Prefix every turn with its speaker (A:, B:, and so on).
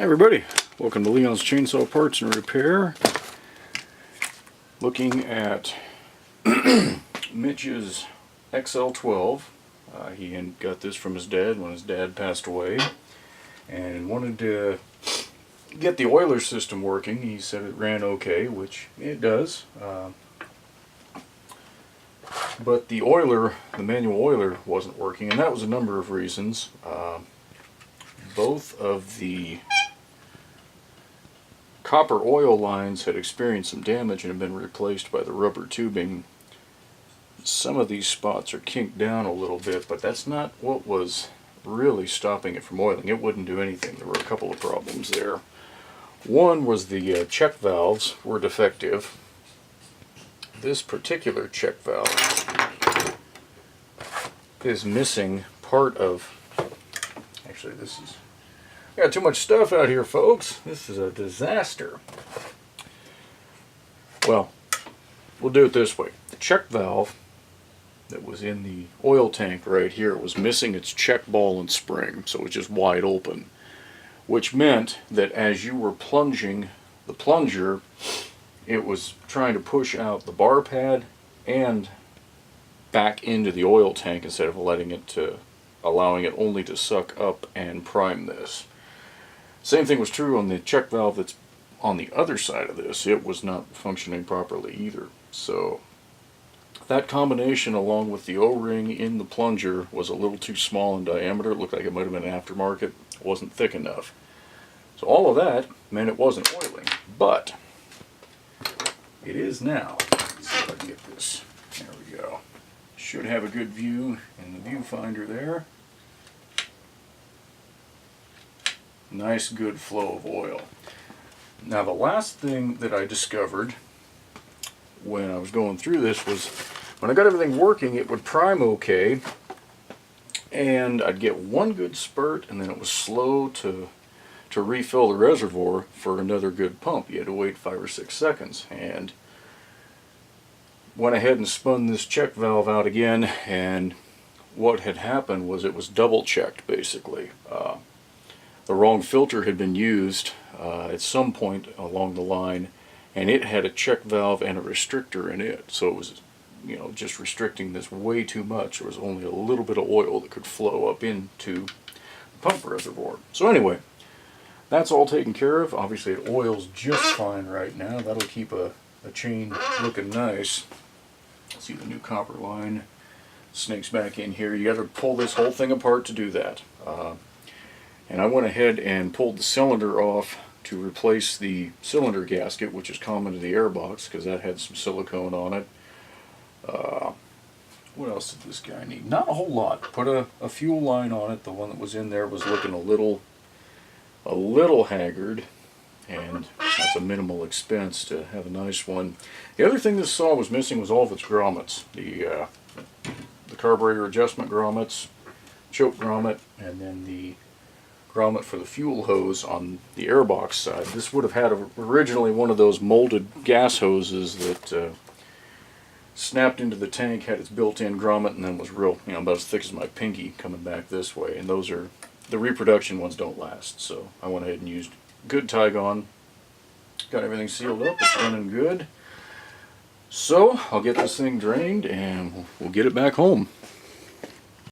A: Hi everybody, welcome to Leon's Chainsaw Parts and Repair. Looking at Mitch's XL12. He had got this from his dad when his dad passed away and wanted to get the oiler system working. He said it ran okay, which it does. But the oiler, the manual oiler, wasn't working, and that was a number of reasons. Both of the copper oil lines had experienced some damage and had been replaced by the rubber tubing. Some of these spots are kinked down a little bit, but that's not what was really stopping it from oiling. It wouldn't do anything. There were a couple of problems there. One was the check valves were defective. This particular check valve is missing part of... Actually, this is... I got too much stuff out here, folks. This is a disaster. Well, we'll do it this way. The check valve that was in the oil tank right here was missing its check ball and spring, so it was just wide open, which meant that as you were plunging the plunger, it was trying to push out the bar pad and back into the oil tank instead of allowing it only to suck up and prime this. Same thing was true on the check valve that's on the other side of this. It was not functioning properly either. So that combination, along with the O-ring in the plunger, was a little too small in diameter. It looked like it might have been aftermarket. It wasn't thick enough. So all of that meant it wasn't oiling. But it is now. Let's see if I can get this. There we go. Should have a good view in the viewfinder there. Nice good flow of oil. Now the last thing that I discovered when I was going through this was when I got everything working, it would prime okay and I'd get one good spurt and then it was slow to refill the reservoir for another good pump. You had to wait 5 or 6 seconds, and went ahead and spun this check valve out again, and what had happened was it was double checked basically. The wrong filter had been used at some point along the line, and it had a check valve and a restrictor in it, so it was, you know, just restricting this way too much. There was only a little bit of oil that could flow up into the pump reservoir. So anyway, that's all taken care of. Obviously it oils just fine right now. That'll keep a chain looking nice. See the new copper line snakes back in here. You got to pull this whole thing apart to do that. And I went ahead and pulled the cylinder off to replace the cylinder gasket, which is common to the airbox because that had some silicone on it. What else did this guy need? Not a whole lot. Put a fuel line on it. The one that was in there was looking a little haggard, and that's a minimal expense to have a nice one. The other thing this saw was missing was all of its grommets. The carburetor adjustment grommets, choke grommet, and then the grommet for the fuel hose on the airbox side. This would have had originally one of those molded gas hoses that snapped into the tank, had its built-in grommet, and then was real, you know, about as thick as my pinky coming back this way. And those are, the reproduction ones don't last, so I went ahead and used good Tygon. Got everything sealed up, it's running good. So I'll get this thing drained and we'll get it back home.